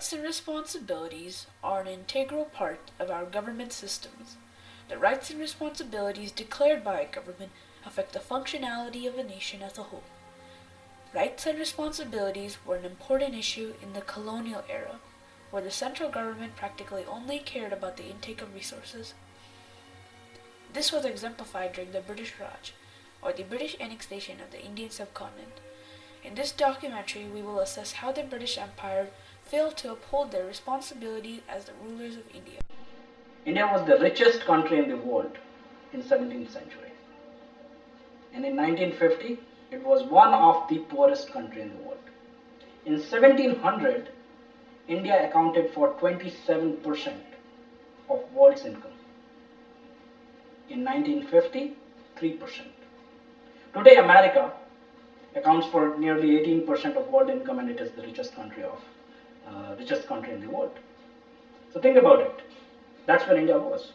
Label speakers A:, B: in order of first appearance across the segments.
A: Rights and responsibilities are an integral part of our government systems. The rights and responsibilities declared by a government affect the functionality of a nation as a whole. Rights and responsibilities were an important issue in the colonial era, where the central government practically only cared about the intake of resources. This was exemplified during the British Raj, or the British annexation of the Indian subcontinent. In this documentary, we will assess how the British Empire failed to uphold their responsibility as the rulers of India.
B: India was the richest country in the world in 17th century. And in 1950, it was one of the poorest country in the world. In 1700, India accounted for 27% of world's income. In 1950, 3%. Today, America accounts for nearly 18% of world income, and it is the richest country in the world. So think about it. That's where India was.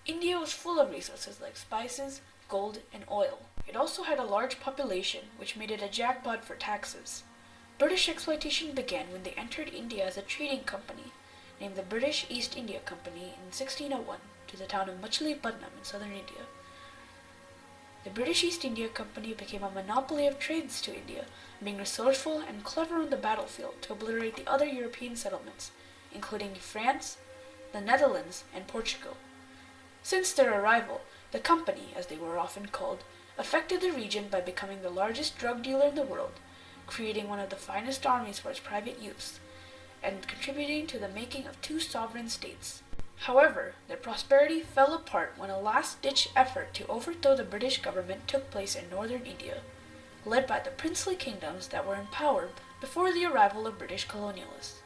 A: India was full of resources like spices, gold, and oil. It also had a large population, which made it a jackpot for taxes. British exploitation began when they entered India as a trading company, named the British East India Company in 1601 to the town of Machilipatnam in southern India. The British East India Company became a monopoly of trades to India, being resourceful and clever on the battlefield to obliterate the other European settlements, including France, the Netherlands, and Portugal. Since their arrival, the company, as they were often called, affected the region by becoming the largest drug dealer in the world, creating one of the finest armies for its private use, and contributing to the making of two sovereign states. However, their prosperity fell apart when a last-ditch effort to overthrow the British government took place in northern India, led by the princely kingdoms that were in power before the arrival of British colonialists.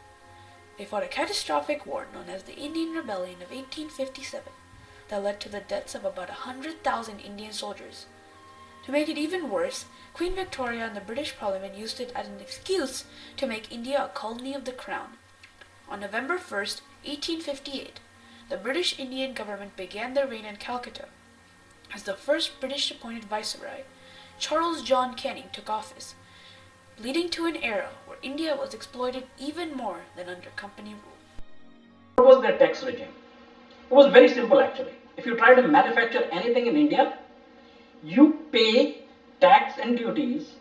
A: They fought a catastrophic war known as the Indian Rebellion of 1857 that led to the deaths of about 100,000 Indian soldiers. To make it even worse, Queen Victoria and the British Parliament used it as an excuse to make India a colony of the Crown. On November 1st, 1858, the British Indian government began their reign in Calcutta. As the first British-appointed viceroy, Charles John Canning took office, leading to an era where India was exploited even more than under company rule.
B: What was their tax regime? It was very simple actually. If you try to manufacture anything in India, you pay tax and duties,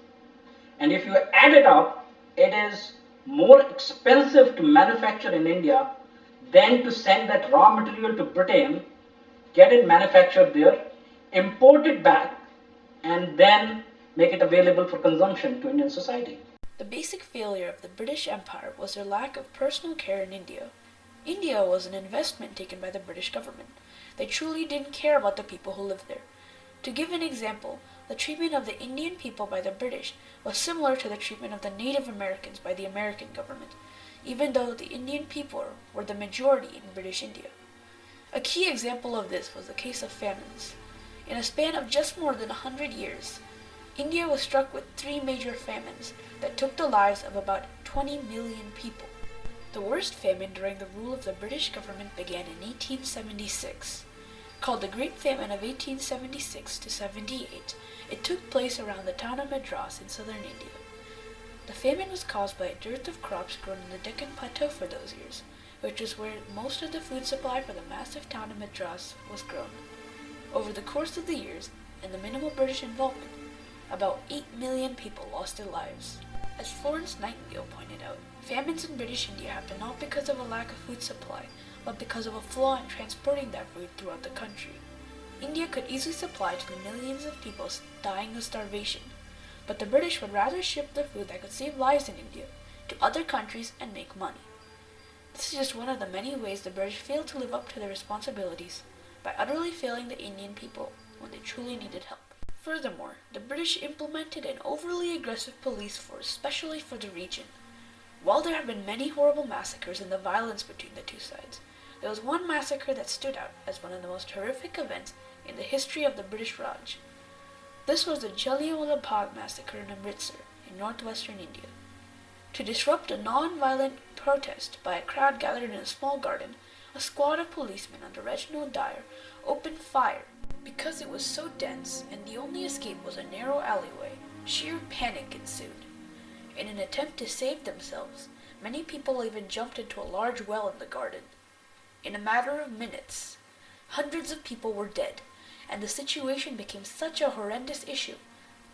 B: and if you add it up, it is more expensive to manufacture in India than to send that raw material to Britain, get it manufactured there, import it back, and then make it available for consumption to Indian society.
A: The basic failure of the British Empire was their lack of personal care in India. India was an investment taken by the British government. They truly didn't care about the people who lived there. To give an example, the treatment of the Indian people by the British was similar to the treatment of the Native Americans by the American government, even though the Indian people were the majority in British India. A key example of this was the case of famines. In a span of just more than 100 years, India was struck with three major famines that took the lives of about 20 million people. The worst famine during the rule of the British government began in 1876. Called the Great Famine of 1876 to 78, it took place around the town of Madras in southern India. The famine was caused by a dearth of crops grown in the Deccan Plateau for those years, which is where most of the food supply for the massive town of Madras was grown. Over the course of the years, and the minimal British involvement, about 8 million people lost their lives. As Florence Nightingale pointed out, famines in British India happened not because of a lack of food supply, but because of a flaw in transporting that food throughout the country. India could easily supply to the millions of people dying of starvation, but the British would rather ship the food that could save lives in India to other countries and make money. This is just one of the many ways the British failed to live up to their responsibilities by utterly failing the Indian people when they truly needed help. Furthermore, the British implemented an overly aggressive police force specially for the region. While there have been many horrible massacres and the violence between the two sides, there was one massacre that stood out as one of the most horrific events in the history of the British Raj. This was the Jallianwala Bagh massacre in Amritsar, in northwestern India. To disrupt a non-violent protest by a crowd gathered in a small garden, a squad of policemen under Reginald Dyer opened fire. Because it was so dense and the only escape was a narrow alleyway, sheer panic ensued. In an attempt to save themselves, many people even jumped into a large well in the garden. In a matter of minutes, hundreds of people were dead, and the situation became such a horrendous issue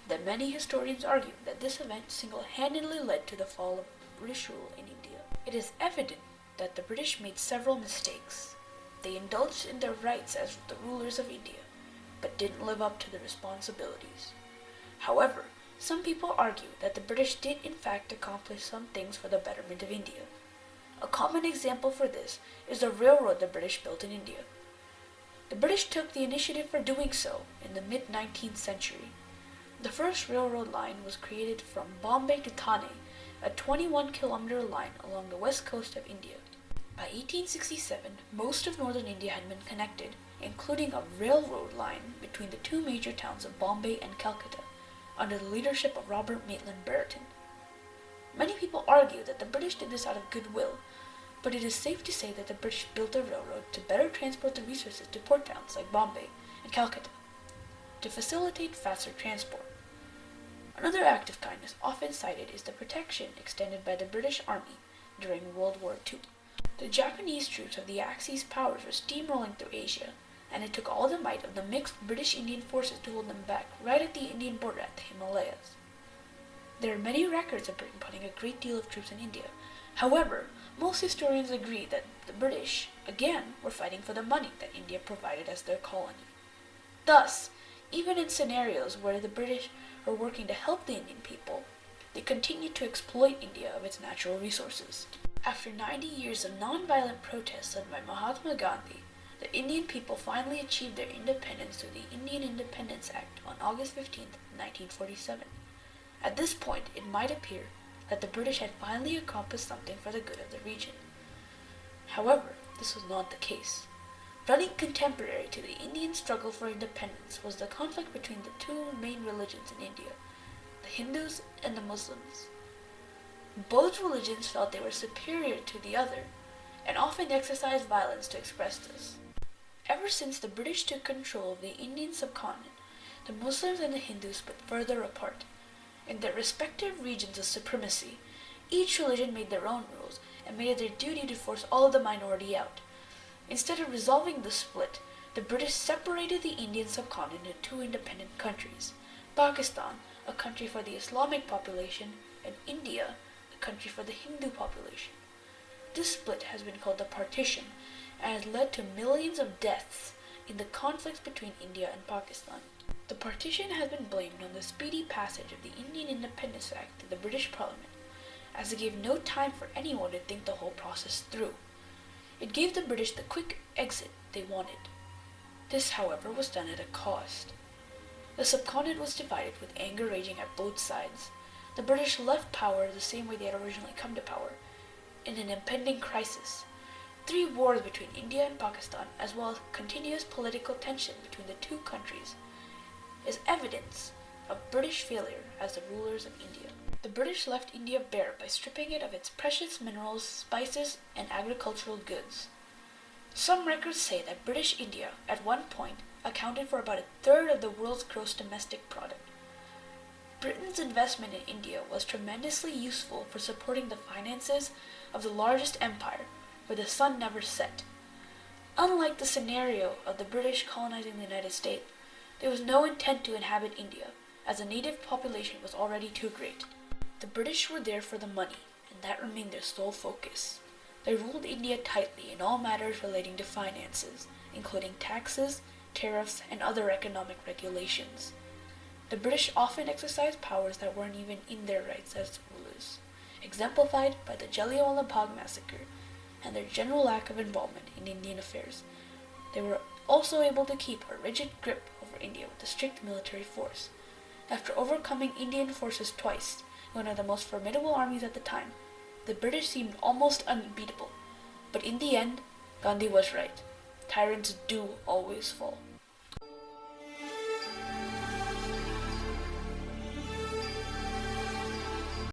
A: that many historians argue that this event single-handedly led to the fall of British rule in India. It is evident that the British made several mistakes. They indulged in their rights as the rulers of India, but didn't live up to their responsibilities. However, some people argue that the British did in fact accomplish some things for the betterment of India. A common example for this is the railroad the British built in India. The British took the initiative for doing so in the mid-19th century. The first railroad line was created from Bombay to Thane, a 21-kilometer line along the west coast of India. By 1867, most of northern India had been connected, including a railroad line between the two major towns of Bombay and Calcutta, under the leadership of Robert Maitland Brereton. Many people argue that the British did this out of goodwill, but it is safe to say that the British built a railroad to better transport the resources to port towns like Bombay and Calcutta, to facilitate faster transport. Another act of kindness often cited is the protection extended by the British Army during World War II. The Japanese troops of the Axis powers were steamrolling through Asia, and it took all the might of the mixed British-Indian forces to hold them back right at the Indian border at the Himalayas. There are many records of Britain putting a great deal of troops in India. However, most historians agree that the British, again, were fighting for the money that India provided as their colony. Thus, even in scenarios where the British were working to help the Indian people, they continued to exploit India of its natural resources. After 90 years of non-violent protests led by Mahatma Gandhi, the Indian people finally achieved their independence through the Indian Independence Act on August 15, 1947. At this point, it might appear that the British had finally accomplished something for the good of the region. However, this was not the case. Running contemporary to the Indian struggle for independence was the conflict between the two main religions in India, the Hindus and the Muslims. Both religions felt they were superior to the other, and often exercised violence to express this. Ever since the British took control of the Indian subcontinent, the Muslims and the Hindus split further apart. In their respective regions of supremacy, each religion made their own rules and made it their duty to force all of the minority out. Instead of resolving the split, the British separated the Indian subcontinent into two independent countries, Pakistan, a country for the Islamic population, and India, a country for the Hindu population. This split has been called the partition and has led to millions of deaths in the conflicts between India and Pakistan. The partition has been blamed on the speedy passage of the Indian Independence Act to the British Parliament, as it gave no time for anyone to think the whole process through. It gave the British the quick exit they wanted. This, however, was done at a cost. The subcontinent was divided with anger raging at both sides. The British left power the same way they had originally come to power, in an impending crisis. 3 wars between India and Pakistan, as well as continuous political tension between the two countries, is evidence of British failure as the rulers of India. The British left India bare by stripping it of its precious minerals, spices, and agricultural goods. Some records say that British India, at one point, accounted for about 1/3 of the world's gross domestic product. Britain's investment in India was tremendously useful for supporting the finances of the largest empire, where the sun never set. Unlike the scenario of the British colonizing the United States, there was no intent to inhabit India, as the native population was already too great. The British were there for the money, and that remained their sole focus. They ruled India tightly in all matters relating to finances, including taxes, tariffs, and other economic regulations. The British often exercised powers that weren't even in their rights as rulers, exemplified by the Jallianwala Bagh massacre and their general lack of involvement in Indian affairs. They were also able to keep a rigid grip over India with a strict military force. After overcoming Indian forces twice, one of the most formidable armies at the time, the British seemed almost unbeatable. But in the end, Gandhi was right. Tyrants do always fall.